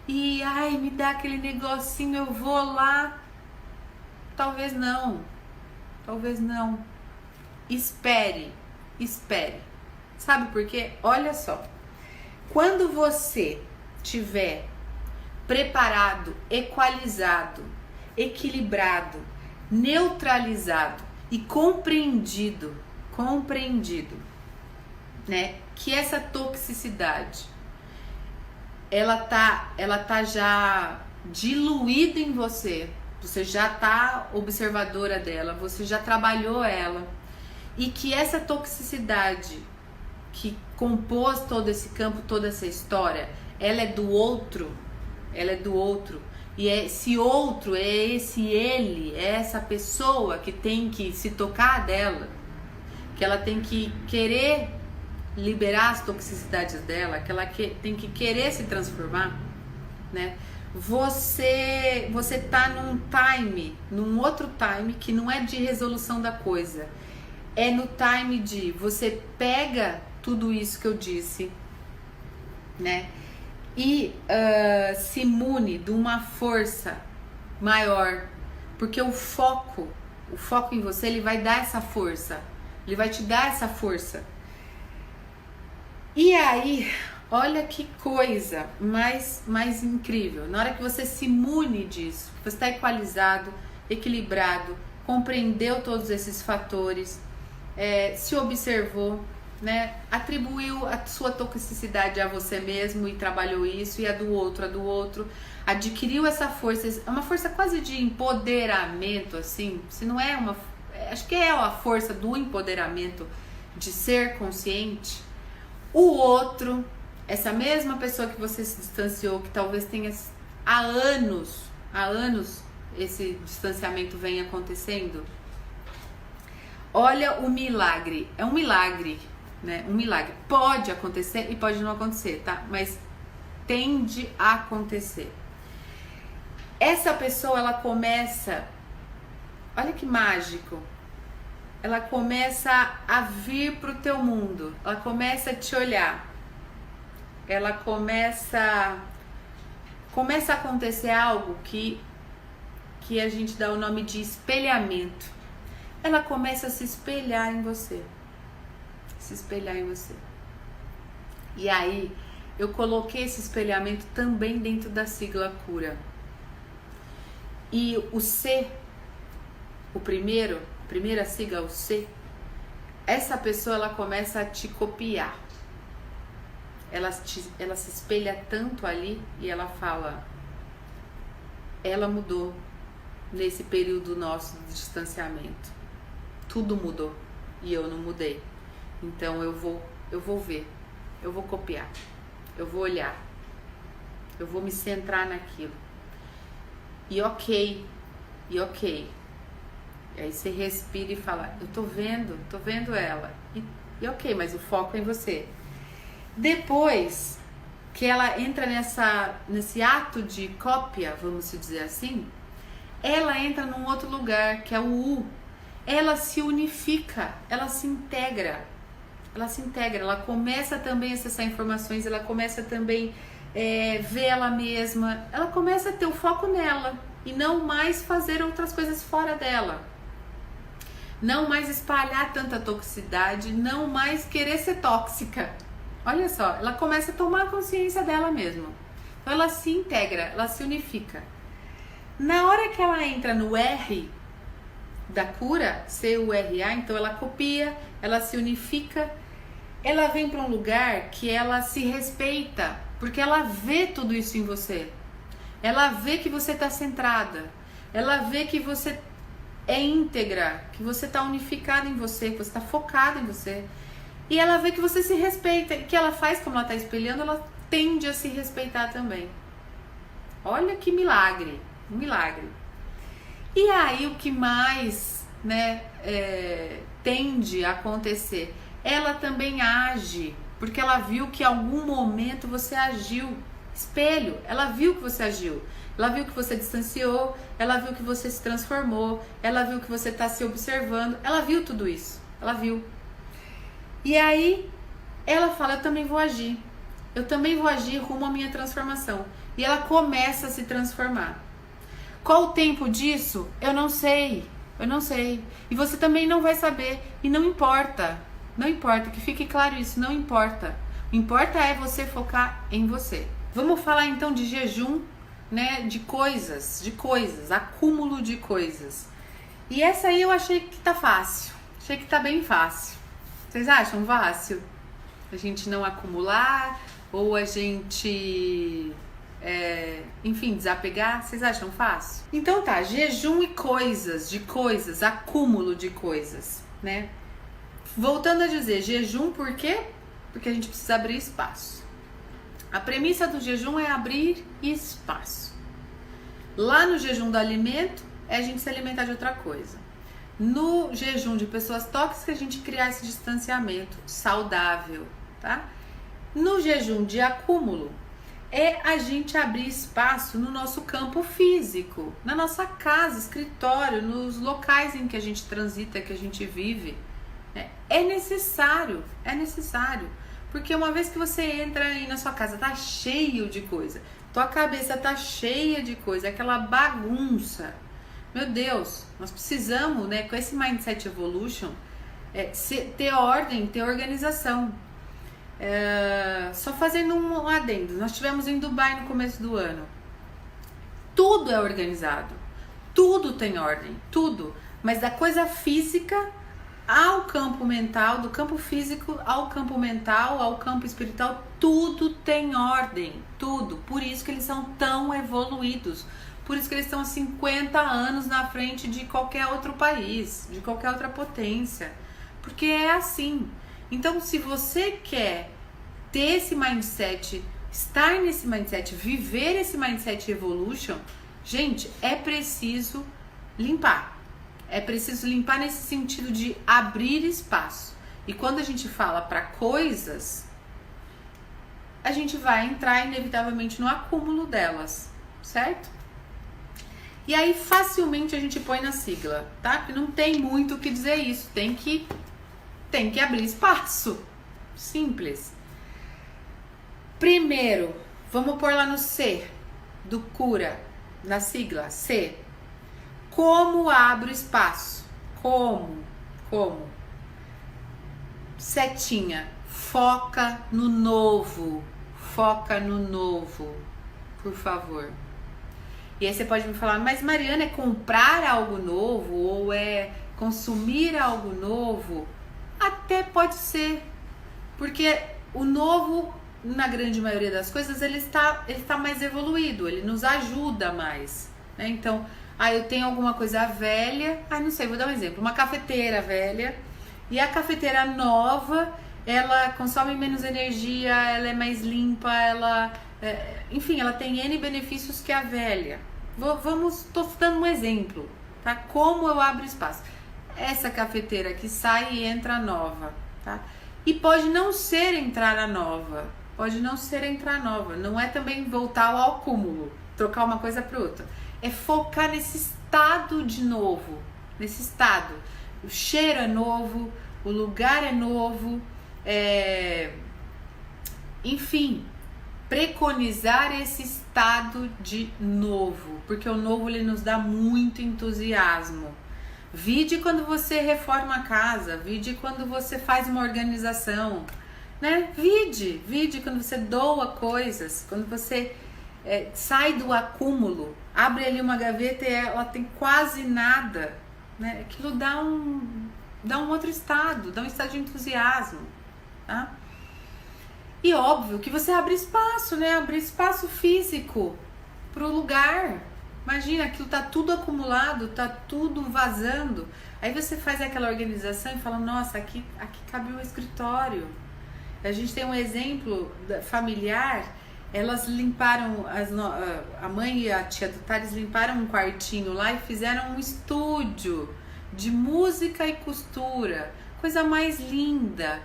E, ai, me dá aquele negocinho, eu vou lá. Talvez não. Talvez não. Espere. Sabe por quê? Olha só. Quando você tiver preparado, equalizado, equilibrado, neutralizado e compreendido, né, que essa toxicidade ela tá já diluída em você, você já tá observadora dela, você já trabalhou ela, e que essa toxicidade que compôs todo esse campo, toda essa história, ela é do outro, e esse outro é esse ele, é essa pessoa que tem que se tocar dela, que ela tem que querer liberar as toxicidades dela, que ela tem que querer se transformar, né? Você tá num outro time que não é de resolução da coisa, é no time de você pega tudo isso que eu disse, né? E se imune de uma força maior, porque o foco em você, ele vai dar essa força, ele vai te dar essa força. E aí, olha que coisa mais incrível, na hora que você se imune disso, você está equalizado, equilibrado, compreendeu todos esses fatores, se observou, né? Atribuiu a sua toxicidade a você mesmo e trabalhou isso, e a do outro, adquiriu essa força, é uma força quase de empoderamento, assim, se não é acho que é a força do empoderamento, de ser consciente. O outro, essa mesma pessoa que você se distanciou, que talvez tenha há anos esse distanciamento vem acontecendo, olha o milagre, é um milagre, né? Um milagre. Pode acontecer e pode não acontecer, tá? Mas tende a acontecer. Essa pessoa, ela começa, olha que mágico, ela começa a vir pro teu mundo, ela começa a te olhar, ela começa a acontecer algo que a gente dá o nome de espelhamento. Ela começa a se espelhar em você. E aí, eu coloquei esse espelhamento também dentro da sigla cura. E o C, a primeira sigla, o C, essa pessoa, ela começa a te copiar. Ela se espelha tanto ali e ela fala, ela mudou nesse período nosso de distanciamento. Tudo mudou e eu não mudei. Então eu vou ver, eu vou copiar, eu vou olhar, eu vou me centrar naquilo. E ok, E aí você respira e fala, eu tô vendo ela. E ok, mas o foco é em você. Depois que ela entra nesse ato de cópia, vamos dizer assim, ela entra num outro lugar, que é o U. Ela se unifica, ela se integra, ela começa também a acessar informações, ela começa também ver ela mesma, ela começa a ter o foco nela e não mais fazer outras coisas fora dela, não mais espalhar tanta toxicidade, não mais querer ser tóxica. Olha só, ela começa a tomar consciência dela mesma, então ela se integra, ela se unifica. Na hora que ela entra no R da cura, C-U-R-A, então ela copia, ela se unifica, ela vem para um lugar que ela se respeita, porque ela vê tudo isso em você. Ela vê que você está centrada, ela vê que você é íntegra, que você está unificada em você, que você está focada em você. E ela vê que você se respeita, e que ela faz como ela está espelhando, ela tende a se respeitar também. Olha que milagre, um milagre. E aí o que mais, tende a acontecer? Ela também age, porque ela viu que em algum momento você agiu. Espelho, ela viu que você agiu. Ela viu que você distanciou, ela viu que você se transformou, ela viu que você está se observando, ela viu tudo isso, ela viu. E aí ela fala, eu também vou agir rumo à minha transformação. E ela começa a se transformar. Qual o tempo disso? Eu não sei. E você também não vai saber. E não importa, que fique claro isso, não importa. O que importa é você focar em você. Vamos falar então de jejum, de coisas, acúmulo de coisas. E essa aí eu achei que tá fácil, achei que tá bem fácil. Vocês acham fácil? A gente não acumular, ou a gente... desapegar, vocês acham fácil? Então tá, jejum e coisas, acúmulo de coisas, Voltando a dizer, jejum por quê? Porque a gente precisa abrir espaço. A premissa do jejum é abrir espaço. Lá no jejum do alimento, é a gente se alimentar de outra coisa. No jejum de pessoas tóxicas, a gente criar esse distanciamento saudável, tá? No jejum de acúmulo, é a gente abrir espaço no nosso campo físico, na nossa casa, escritório, nos locais em que a gente transita, que a gente vive. É necessário, porque uma vez que você entra aí na sua casa, tá cheio de coisa, tua cabeça tá cheia de coisa, aquela bagunça. Meu Deus, nós precisamos, com esse Mindset Evolution, ter ordem, ter organização. Só fazendo um adendo, nós estivemos em Dubai no começo do ano. Tudo é organizado, tudo tem ordem, tudo, mas da coisa física ao campo mental, do campo físico ao campo mental, ao campo espiritual, tudo tem ordem, tudo. Por isso que eles são tão evoluídos, por isso que eles estão 50 anos na frente de qualquer outro país, de qualquer outra potência, porque é assim. Então, se você quer ter esse mindset, estar nesse mindset, viver esse mindset evolution, gente, é preciso limpar. É preciso limpar nesse sentido de abrir espaço. E quando a gente fala para coisas, a gente vai entrar inevitavelmente no acúmulo delas, certo? E aí facilmente a gente põe na sigla, tá? Porque não tem muito o que dizer isso, tem que abrir espaço. Simples. Primeiro, vamos pôr lá no C, do cura, na sigla, C. Como abro espaço? Como? Setinha, foca no novo, por favor. E aí você pode me falar, mas Mariana, é comprar algo novo ou é consumir algo novo? Até pode ser, porque o novo, na grande maioria das coisas, ele está mais evoluído, ele nos ajuda mais, Então, eu tenho alguma coisa velha, não sei, vou dar um exemplo, uma cafeteira velha, e a cafeteira nova, ela consome menos energia, ela é mais limpa, ela tem N benefícios que a velha. Tô dando um exemplo, tá? Como eu abro espaço. Essa cafeteira aqui sai e entra nova, tá? E pode não ser entrar a nova, não é também voltar ao acúmulo, trocar uma coisa para outra. É focar nesse estado de novo, nesse estado. O cheiro é novo, o lugar é novo, enfim, preconizar esse estado de novo, porque o novo ele nos dá muito entusiasmo. Vide quando você reforma a casa, vide quando você faz uma organização, né? Vide quando você doa coisas, quando você sai do acúmulo, abre ali uma gaveta e ela tem quase nada, né? Aquilo dá um outro estado, dá um estado de entusiasmo, tá? E óbvio que você abre espaço, né? Abre espaço físico pro lugar. Imagina, aquilo tá tudo acumulado, tá tudo vazando. Aí você faz aquela organização e fala, nossa, aqui cabe um escritório. A gente tem um exemplo familiar, elas limparam, a mãe e a tia do Thales limparam um quartinho lá e fizeram um estúdio de música e costura. Coisa mais linda.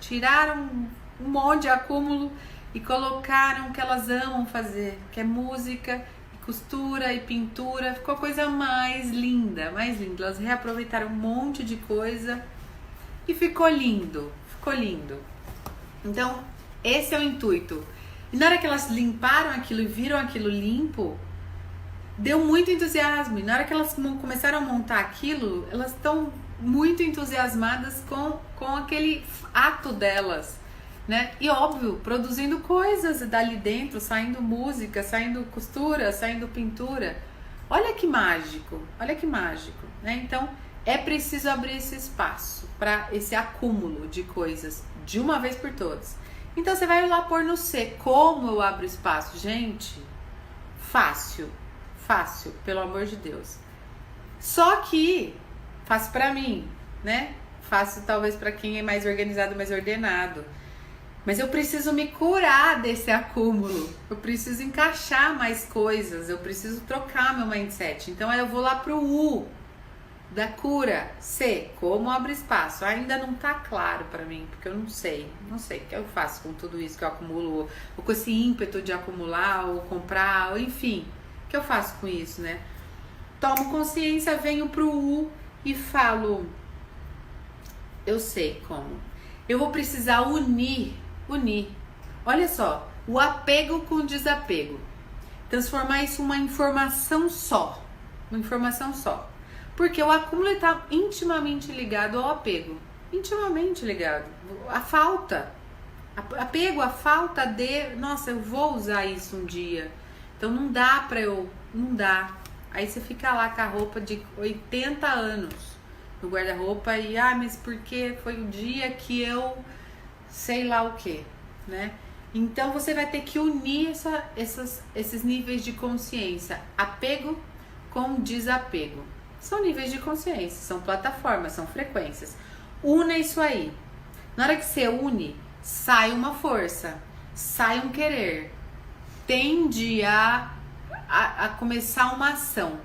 Tiraram um monte de acúmulo e colocaram o que elas amam fazer, que é música, costura e pintura. Ficou a coisa mais linda. Elas reaproveitaram um monte de coisa e ficou lindo. Então, esse é o intuito. E na hora que elas limparam aquilo e viram aquilo limpo, deu muito entusiasmo. E na hora que elas começaram a montar aquilo, elas estão muito entusiasmadas com aquele ato delas, né? E óbvio, produzindo coisas dali dentro, saindo música, saindo costura, saindo pintura. Olha que mágico, né? Então, é preciso abrir esse espaço para esse acúmulo de coisas de uma vez por todas. Então, você vai lá pôr no C. Como eu abro espaço? Gente, fácil, pelo amor de Deus. Só que fácil para mim, né? Fácil talvez para quem é mais organizado, mais ordenado. Mas eu preciso me curar desse acúmulo. Eu preciso encaixar mais coisas. Eu preciso trocar meu mindset. Então eu vou lá pro U da cura. C, como abre espaço. Ainda não tá claro para mim, porque eu não sei o que eu faço com tudo isso que eu acumulo, ou com esse ímpeto de acumular, ou comprar, ou enfim, o que eu faço com isso, né? Tomo consciência, venho pro U e falo, eu sei como. Eu vou precisar unir. Olha só, o apego com o desapego. Transformar isso em uma informação só. Porque o acúmulo está intimamente ligado ao apego. Intimamente ligado. A falta. Apego, a falta de... Nossa, eu vou usar isso um dia. Então não dá pra eu... Não dá. Aí você fica lá com a roupa de 80 anos no guarda-roupa e... mas porque foi o dia que eu... sei lá o que, né? Então você vai ter que unir esses níveis de consciência. Apego com desapego. São níveis de consciência, são plataformas, são frequências. Una isso aí. Na hora que você une, sai uma força, sai um querer. Tende a começar uma ação.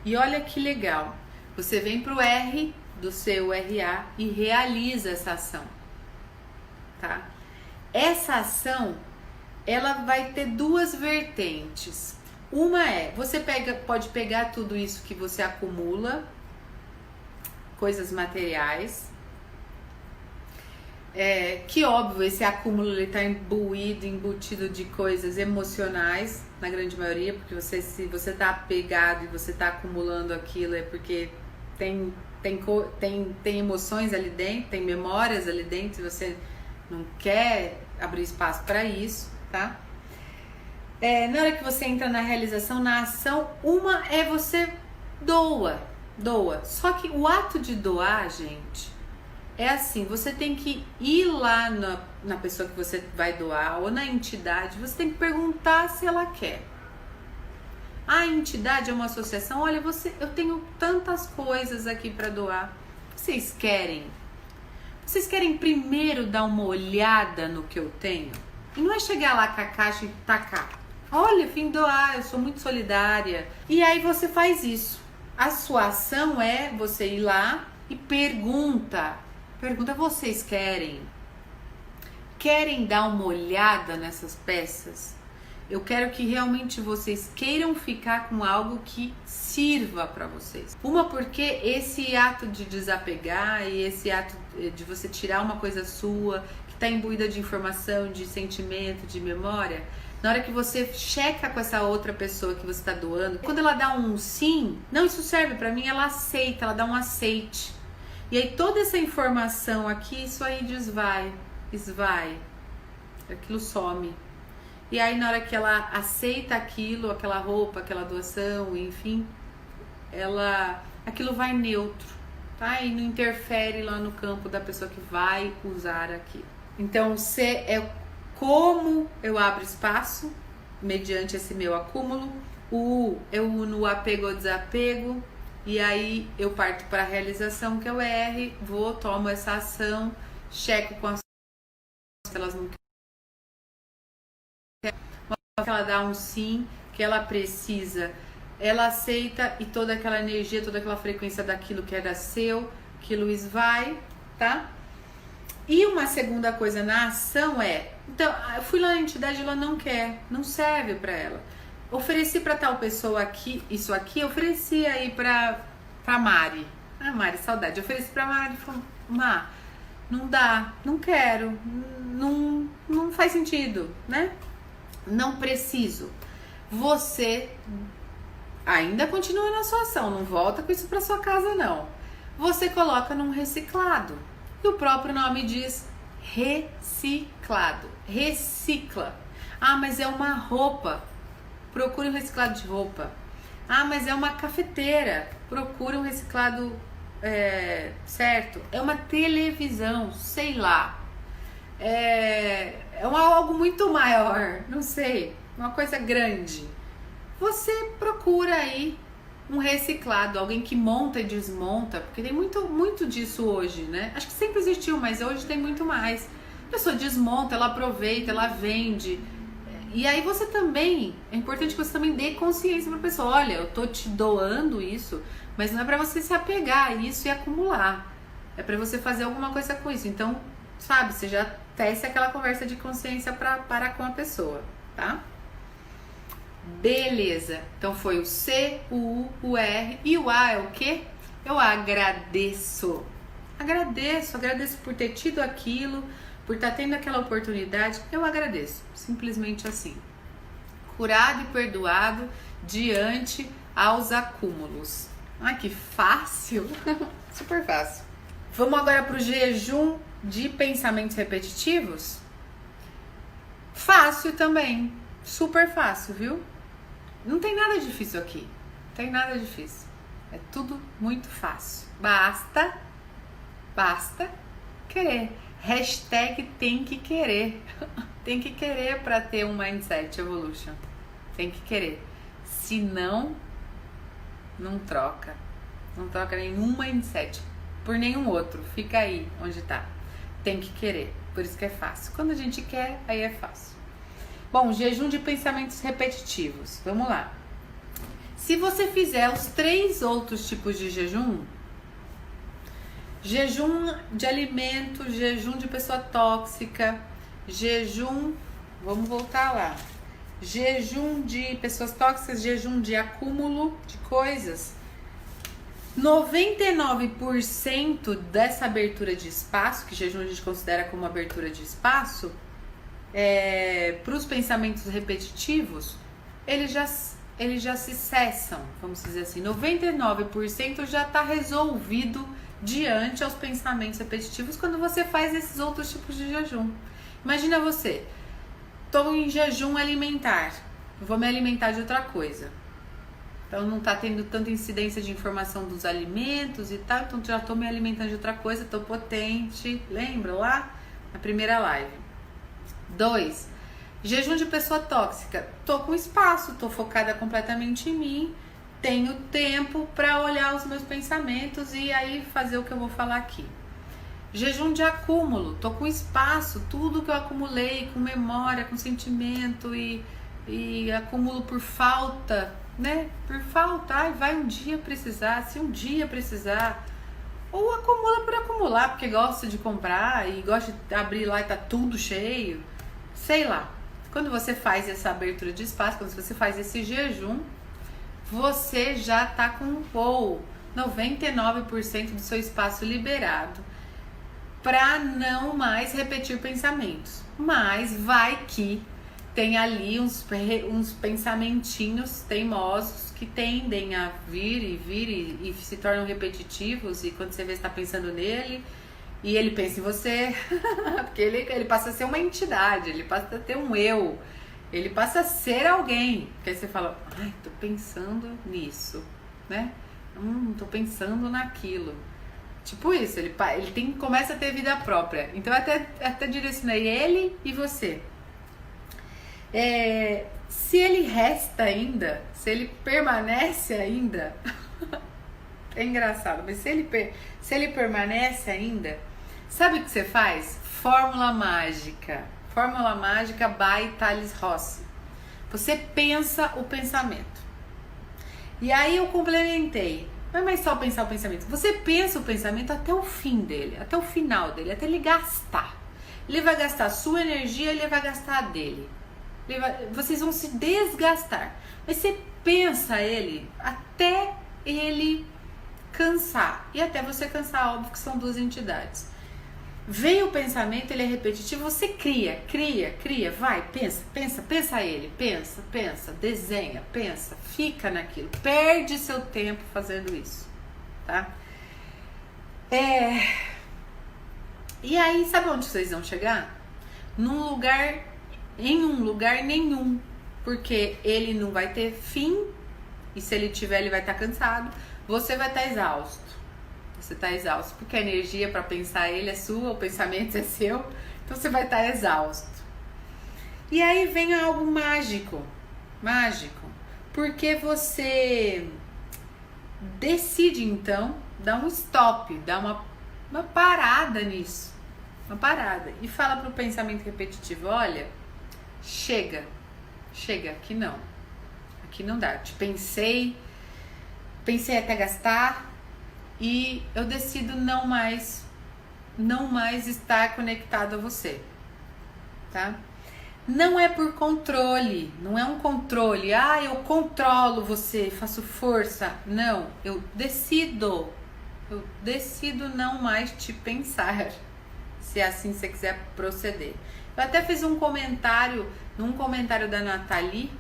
E olha que legal. Você vem pro R do seu RA e realiza essa ação. Tá? Essa ação, ela vai ter duas vertentes. Uma você pode pegar tudo isso que você acumula, coisas materiais, que óbvio, esse acúmulo ele tá embutido de coisas emocionais, na grande maioria, porque se você tá apegado e você tá acumulando aquilo, é porque tem emoções ali dentro, tem memórias ali dentro, e você não quer abrir espaço para isso, tá? Na hora que você entra na realização, na ação, uma é você doa. Só que o ato de doar, gente, é assim, você tem que ir lá na pessoa que você vai doar ou na entidade, você tem que perguntar se ela quer. A entidade é uma associação, olha, eu tenho tantas coisas aqui para doar, vocês querem? Vocês querem primeiro dar uma olhada no que eu tenho? E não é chegar lá com a caixa e tacar. Olha, fim doar, eu sou muito solidária. E aí você faz isso. A sua ação é você ir lá e pergunta, vocês querem dar uma olhada nessas peças? Eu quero que realmente vocês queiram ficar com algo que sirva para vocês. Uma, porque esse ato de desapegar e esse ato de você tirar uma coisa sua, que está imbuída de informação, de sentimento, de memória, na hora que você checa com essa outra pessoa que você está doando, quando ela dá um sim, não, isso serve para mim, ela aceita, ela dá um aceite. E aí toda essa informação aqui, isso aí esvai, aquilo some. E aí na hora que ela aceita aquilo, aquela roupa, aquela doação, enfim, aquilo vai neutro, tá? E não interfere lá no campo da pessoa que vai usar aquilo. Então, C é como eu abro espaço mediante esse meu acúmulo. O U eu uno o apego ao desapego. E aí eu parto para a realização, que é o R, tomo essa ação, checo com as que elas não querem, que ela dá um sim, que ela precisa, ela aceita, e toda aquela energia, toda aquela frequência daquilo que era seu, aquilo esvai, tá? E uma segunda coisa na ação então, eu fui lá na entidade, ela não quer, não serve para ela. Ofereci para tal pessoa aqui, isso aqui, ofereci aí pra Mari. Ah, Mari, saudade. Ofereci pra Mari, falou, Má, não dá, não quero, não faz sentido, né? Não preciso. Você ainda continua na sua ação, não volta com isso pra sua casa, não. Você coloca num reciclado. E o próprio nome diz reciclado. Recicla. Ah, mas é uma roupa. Procure um reciclado de roupa. Ah, mas é uma cafeteira. Procure um reciclado certo. É uma televisão, sei lá. É algo muito maior, não sei. Uma coisa grande. Você procura aí um reciclado, alguém que monta e desmonta, porque tem muito disso hoje, né? Acho que sempre existiu, mas hoje tem muito mais. A pessoa desmonta, ela aproveita, ela vende. E aí você também, é importante que você também dê consciência pra pessoa, olha, eu tô te doando isso, mas não é pra você se apegar a isso e acumular. É pra você fazer alguma coisa com isso. Então, sabe, você já tece aquela conversa de consciência para com a pessoa, tá? Beleza. Então foi o C, o U, o R e o A é o quê? Eu agradeço. Agradeço por ter tido aquilo, por estar tendo aquela oportunidade, eu agradeço, simplesmente assim. Curado e perdoado diante aos acúmulos. Ai, que fácil! Super fácil. Vamos agora para o jejum de pensamentos repetitivos? Fácil também, super fácil, viu? Não tem nada difícil aqui, não tem nada difícil. É tudo muito fácil. Basta querer. Hashtag tem que querer. Tem que querer para ter um Mindset Evolution. Tem que querer. Se não troca. Não troca nenhum Mindset por nenhum outro. Fica aí onde tá. Tem que querer. Por isso que é fácil. Quando a gente quer, aí é fácil. Bom, jejum de pensamentos repetitivos. Vamos lá. Se você fizer os 3 outros tipos de jejum de alimento, jejum de pessoa tóxica, vamos voltar lá, jejum de pessoas tóxicas, jejum de acúmulo de coisas, 99% dessa abertura de espaço, que jejum a gente considera como abertura de espaço, para os pensamentos repetitivos, eles já se cessam, vamos dizer assim, 99% já está resolvido diante aos pensamentos repetitivos quando você faz esses outros tipos de jejum. Imagina você, estou em jejum alimentar, vou me alimentar de outra coisa. Então não está tendo tanta incidência de informação dos alimentos e tal, então já estou me alimentando de outra coisa, estou potente. Lembra lá na primeira live? 2. Jejum de pessoa tóxica. Tô com espaço, tô focada completamente em mim, tenho tempo para olhar os meus pensamentos e aí fazer o que eu vou falar aqui. Jejum de acúmulo. Tô com espaço, tudo que eu acumulei, com memória, com sentimento e e acumulo por falta, né? Por falta, ai, vai um dia precisar, se um dia precisar. Ou acumula por acumular, porque gosta de comprar e gosta de abrir lá e tá tudo cheio. Sei lá. Quando você faz essa abertura de espaço, quando você faz esse jejum, você já tá com 99% do seu espaço liberado para não mais repetir pensamentos. Mas vai que tem ali uns pensamentinhos teimosos que tendem a vir e se tornam repetitivos, e quando você vê, você está pensando nele e ele pensa em você, porque ele passa a ser uma entidade, ele passa a ter um eu, ele passa a ser alguém, porque aí você fala, ai, tô pensando nisso, né? Tô pensando naquilo. Tipo isso, ele começa a ter vida própria. Então eu até direcionei ele e você. Se ele resta ainda, se ele permanece ainda, é engraçado, mas se ele permanece ainda, sabe o que você faz? Fórmula mágica by Thales Rossi. Você pensa o pensamento. E aí eu complementei, não é só pensar o pensamento, você pensa o pensamento até o fim dele, até o final dele, até ele gastar. Ele vai gastar a sua energia, ele vai gastar a dele. Vocês vão se desgastar, mas você pensa ele até ele cansar, e até você cansar, óbvio que são duas entidades. Veio o pensamento, ele é repetitivo, você cria, vai, pensa ele, pensa, desenha, pensa, fica naquilo, perde seu tempo fazendo isso, tá? E aí, sabe onde vocês vão chegar? Em um lugar nenhum, porque ele não vai ter fim, e se ele tiver, ele vai estar cansado, você vai estar exausto. Você está exausto, porque a energia para pensar ele é sua, o pensamento é seu, então você vai estar exausto. E aí vem algo mágico, porque você decide então dar um stop, dar uma parada nisso, e fala para o pensamento repetitivo, olha, chega, aqui não dá, pensei até gastar, e eu decido não mais estar conectado a você, tá? Não é por controle, não é um controle, eu controlo você, faço força, não, eu decido não mais te pensar, se é assim você quiser proceder. Eu até fiz num comentário da Nathalie,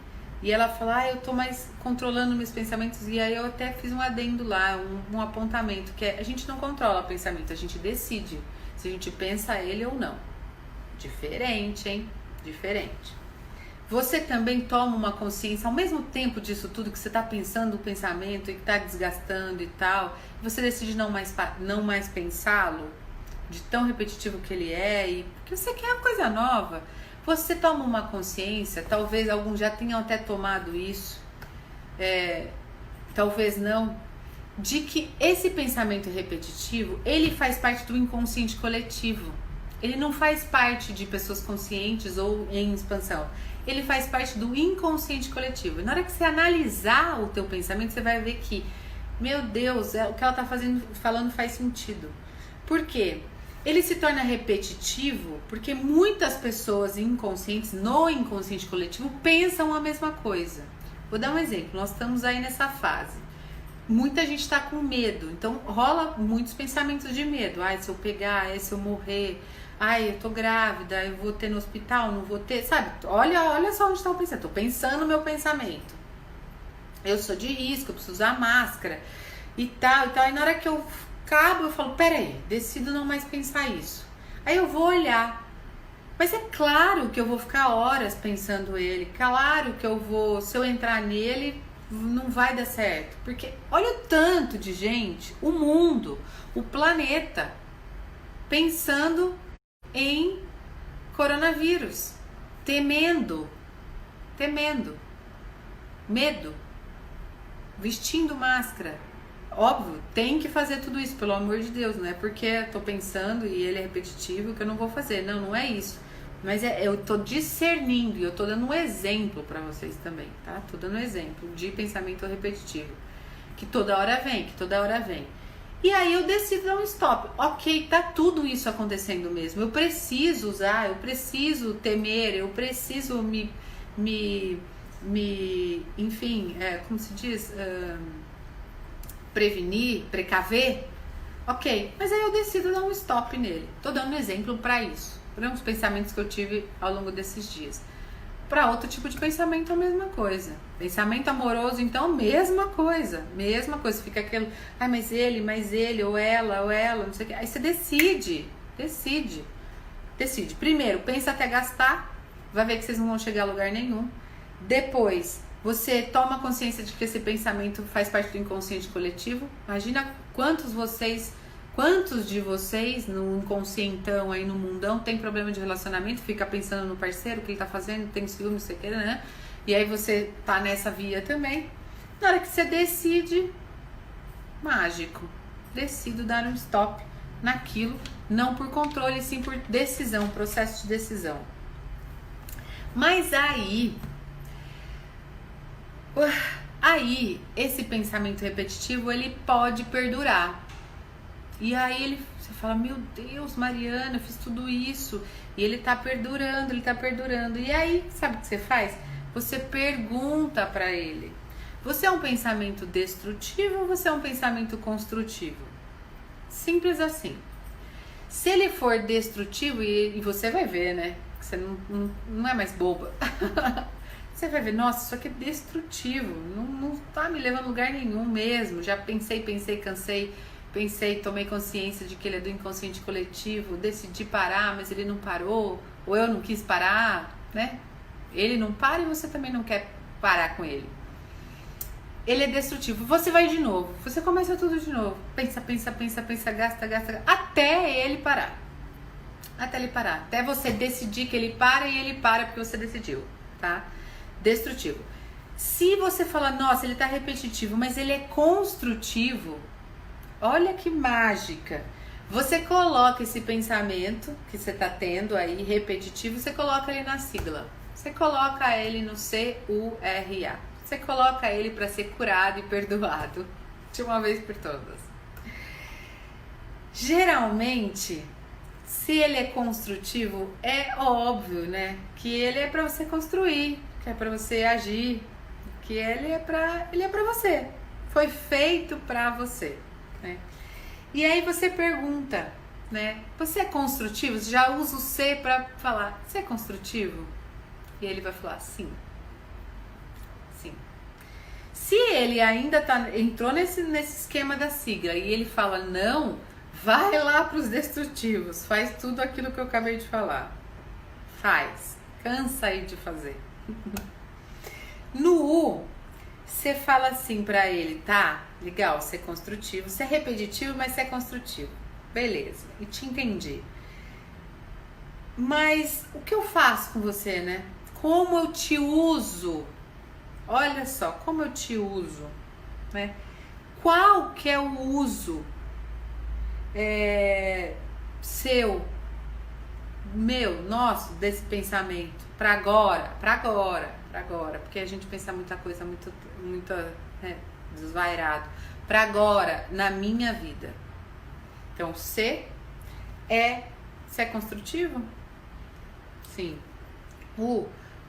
e ela falou, eu tô mais controlando meus pensamentos, e aí eu até fiz um adendo lá, um apontamento, que a gente não controla o pensamento, a gente decide se a gente pensa ele ou não. Diferente, hein? Diferente. Você também toma uma consciência, ao mesmo tempo disso tudo, que você tá pensando o pensamento e que tá desgastando e tal, você decide não mais pensá-lo, de tão repetitivo que ele é, e porque você quer uma coisa nova. Você toma uma consciência, talvez alguns já tenham até tomado isso, talvez não, de que esse pensamento repetitivo, ele faz parte do inconsciente coletivo. Ele não faz parte de pessoas conscientes ou em expansão. Ele faz parte do inconsciente coletivo. E na hora que você analisar o teu pensamento, você vai ver que, meu Deus, o que ela está falando faz sentido. Por quê? Ele se torna repetitivo porque muitas pessoas inconscientes, no inconsciente coletivo, pensam a mesma coisa. Vou dar um exemplo, nós estamos aí nessa fase. Muita gente está com medo, então rola muitos pensamentos de medo. Se eu pegar, se eu morrer, eu tô grávida, eu vou ter no hospital, não vou ter, sabe? Olha só onde está o pensamento. Tô pensando no meu pensamento. Eu sou de risco, eu preciso usar máscara e tal. E na hora que eu eu falo, peraí, decido não mais pensar isso. Aí eu vou olhar. Mas é claro que eu vou ficar horas pensando ele. Claro que se eu entrar nele, não vai dar certo. Porque olha o tanto de gente, o mundo, o planeta, pensando em coronavírus. Temendo. Medo. Vestindo máscara. Óbvio, tem que fazer tudo isso, pelo amor de Deus, não é porque eu tô pensando e ele é repetitivo que eu não vou fazer, não é isso. Mas eu tô discernindo e eu tô dando um exemplo para vocês também, tá? Tô dando um exemplo de pensamento repetitivo, que toda hora vem, E aí eu decido dar um stop. Ok, tá tudo isso acontecendo mesmo. Eu preciso usar, eu preciso temer, eu preciso enfim, como se diz? Prevenir, precaver. Ok, mas aí eu decido dar um stop nele. Tô dando um exemplo para isso. Para uns pensamentos que eu tive ao longo desses dias. Para outro tipo de pensamento, a mesma coisa. Pensamento amoroso, então, mesma coisa. Fica aquele, mas ele, ou ela, não sei o que. Aí você decide. Primeiro, pensa até gastar. Vai ver que vocês não vão chegar a lugar nenhum. Depois, você toma consciência de que esse pensamento faz parte do inconsciente coletivo. Imagina quantos de vocês no inconscientão aí no mundão tem problema de relacionamento, fica pensando no parceiro, o que ele tá fazendo, tem ciúme, não sei o que, né? E aí você tá nessa via também. Na hora que você decide, mágico, decido dar um stop naquilo, não por controle, sim por decisão, processo de decisão. Mas aí esse pensamento repetitivo, ele pode perdurar. E aí você fala, meu Deus, Mariana, eu fiz tudo isso. E ele tá perdurando. E aí, sabe o que você faz? Você pergunta pra ele. Você é um pensamento destrutivo ou você é um pensamento construtivo? Simples assim. Se ele for destrutivo, e você vai ver, né? Que você não é mais boba. Você vai ver, nossa, isso aqui é destrutivo. Não tá me levando a lugar nenhum mesmo. Já pensei, cansei. Tomei consciência de que ele é do inconsciente coletivo, decidi parar, mas ele não parou, ou eu não quis parar, né? Ele não para e você também não quer parar com ele. Ele é destrutivo, você vai de novo, você começa tudo de novo, pensa, gasta, até ele parar. Até você decidir que ele para e ele para porque você decidiu, tá? Destrutivo. Se você fala, nossa, ele tá repetitivo, mas ele é construtivo, olha que mágica. Você coloca esse pensamento que você está tendo aí, repetitivo, você coloca ele na sigla. Você coloca ele no CURA. Você coloca ele para ser curado e perdoado de uma vez por todas. Geralmente, se ele é construtivo, é óbvio, né? Que ele é para você construir, que é para você agir, que ele é para você. Foi feito para você. Né? E aí você pergunta, né? Você é construtivo? Você já usa o C para falar, você é construtivo? E ele vai falar, sim. Se ele ainda entrou nesse esquema da sigla e ele fala não, vai lá para os destrutivos, faz tudo aquilo que eu acabei de falar. Faz, cansa aí de fazer. No U, você fala assim pra ele, tá? Legal, você é construtivo, você é repetitivo, mas você é construtivo. Beleza, e te entendi. Mas o que eu faço com você, né? Como eu te uso? Olha só, como eu te uso, né? Qual que é o uso seu, meu, nosso, desse pensamento? Pra agora, porque a gente pensa muita coisa, muito desvairado. Pra agora, na minha vida. Então, você é construtivo? Sim.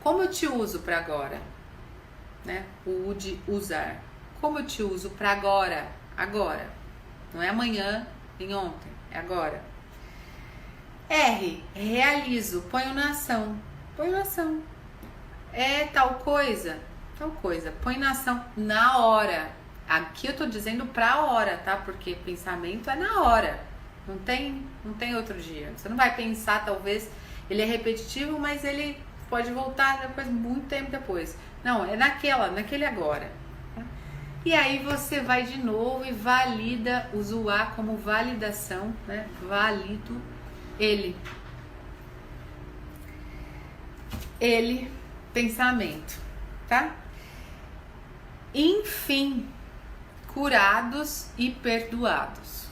Como eu te uso pra agora? Né? O U de usar. Como eu te uso pra agora? Agora. Não é amanhã, nem ontem. É agora. R, realizo. Ponho na ação. É tal coisa. Põe na ação na hora. Aqui eu tô dizendo pra hora, tá? Porque pensamento é na hora. Não tem outro dia. Você não vai pensar, talvez, ele é repetitivo, mas ele pode voltar depois, muito tempo depois. Não, é naquele agora. E aí você vai de novo e valida, usa o A como validação, né? Valido ele. Ele, pensamento, tá? Enfim, curados e perdoados.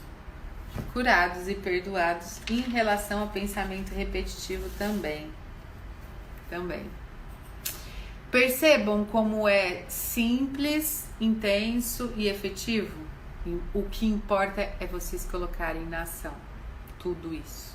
Curados e perdoados em relação ao pensamento repetitivo também. também. Percebam como é simples, intenso e efetivo? O que importa é vocês colocarem na ação tudo isso.